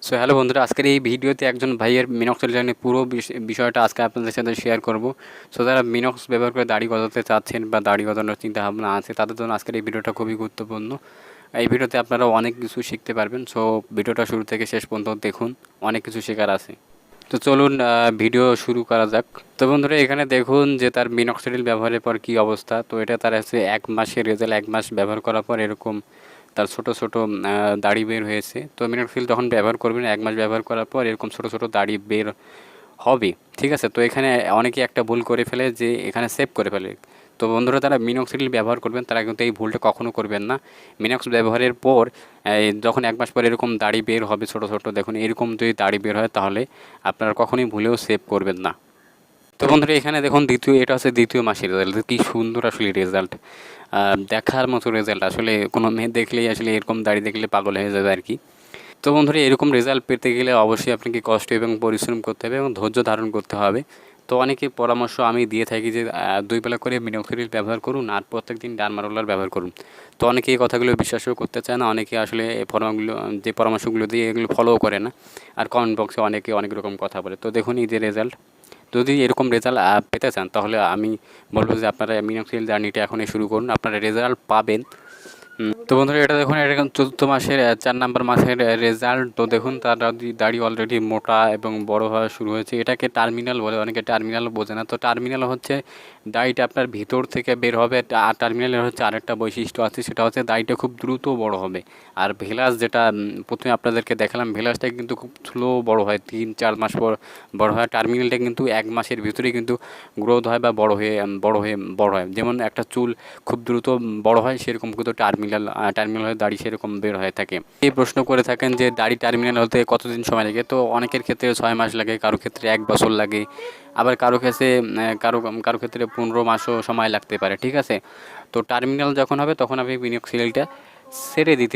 So hello বন্ধুরা, আজকের এই ভিডিওতে একজন ভাইয়ের মিনক্সের জন্য পুরো বিষয়টা আজকে আপনাদের সাথে শেয়ার করব। সো যারা মিনক্স ব্যবহার করে দাড়ি গজাতে চাচ্ছেন বা দাড়ি গজানোর চিন্তাভাবনা আছে, তাদের জন্য আজকের এই ভিডিওটা খুবই গুরুত্বপূর্ণ। এই ভিডিওতে আপনারা অনেক কিছু শিখতে পারবেন। সো ভিডিওটা শুরু থেকে শেষ পর্যন্ত দেখুন, অনেক কিছু শেখার আছে। তো চলুন ভিডিও শুরু করা যাক। তো বন্ধুরা, এখানে দেখুন যে তার মিনক্সিডিল ব্যবহারের পর কী অবস্থা। তো এটা তার হচ্ছে 1 মাসের রেজাল্ট। 1 মাস ব্যবহার করার পর এরকম তার ছোট ছোট দাড়ি বের হয়েছে। তো মিনক্সিডিল যখন ব্যবহার করবেন 1 মাস ব্যবহার করার পর এরকম ছোট ছোট দাড়ি বের হবে, ঠিক আছে। তো এখানে অনেকে একটা ভুল করে ফেলে যে এখানে সেভ করে ফেলে। তো বন্ধুরা, তারা মিনক্সিডিল ব্যবহার করবেন তারা কিন্তু এই ভুলটা কখনো করবেন না। মিনক্স ব্যবহারের পর যখন 1 মাস পর এরকম দাড়ি বের হবে ছোট ছোট, দেখুন এরকম যদি দাড়ি বের হয় তাহলে আপনারা কখনোই ভুলেও সেভ করবেন না। তো বন্ধুরা, এখানে দেখুন এটা হচ্ছে দ্বিতীয় মাসের রেজাল্ট। কী সুন্দর আসলে রেজাল্ট, দেখার মতো রেজাল্ট। আসলে কোনো মেয়ে দেখলেই আসলে এরকম দাড়ি দেখলে পাগল হয়ে যাবে আর কি। তো বন্ধুরা, এরকম রেজাল্ট পেতে গেলে অবশ্যই আপনাকে কষ্ট এবং পরিশ্রম করতে হবে এবং ধৈর্য ধারণ করতে হবে। তো অনেকে পরামর্শ আমি দিয়ে থাকি যে 2 বেলা করে মিনক্সিডিল ব্যবহার করুন আর প্রত্যেকদিন ডার্মা রোলার ব্যবহার করুন। তো অনেকে এই কথাগুলো বিশ্বাসও করতে চায় না, অনেকে আসলে এই যে পরামর্শগুলো দিয়ে এগুলো ফলোও করে না। আর কমেন্ট বক্সে অনেকে অনেক রকম কথা বলে। তো দেখুন এই যে রেজাল্ট, যদি এরকম রেজাল্ট পেতে চান তাহলে আমি বলব যে আপনারা মিনক্সিডিল জার্নিটা এখনই শুরু করুন, আপনারা রেজাল্ট পাবেন। তো বন্ধুরা, এটা দেখুন, এটা এখন 4th মাসের 4 নাম্বার মাসের রেজাল্ট। তো দেখুন তার দাড়ি অলরেডি মোটা এবং বড় হওয়া শুরু হয়েছে। এটাকে টার্মিনাল বলে, অনেকে টার্মিনাল বোঝে না। তো টার্মিনাল হচ্ছে দাড়িটা আপনার ভিতর থেকে বের হবে। আর টার্মিনালের হচ্ছে আরেকটা বৈশিষ্ট্য আছে, সেটা হচ্ছে দাড়িটা খুব দ্রুত বড় হবে। আর ভেলাস যেটা প্রথমে আপনাদেরকে দেখালাম, ভেলাসটা কিন্তু খুব স্লো বড় হয়, 3-4 মাস পর বড় হয়। টার্মিনালটা কিন্তু 1 মাসের ভিতরেই কিন্তু গ্রোথ হয় বা বড় হয়। যেমন একটা চুল খুব দ্রুত বড় হয়, সেরকম কিন্তু টার্মিনাল হয়ে দাড়ি সেরকম বের হয়ে থাকে। এই প্রশ্ন করে থাকেন যে দাড়ি টার্মিনাল হতে কতদিন সময় লাগে। তো অনেকের ক্ষেত্রে 6 মাস লাগে, কারো ক্ষেত্রে 1 বছর লাগে, আবার কারো ক্ষেত্রে কারো ক্ষেত্রে 15 মাসও সময় লাগতে পারে, ঠিক আছে। তো টার্মিনাল যখন হবে তখন আপনি মিনক্সিডিলটা ছেড়ে দিতে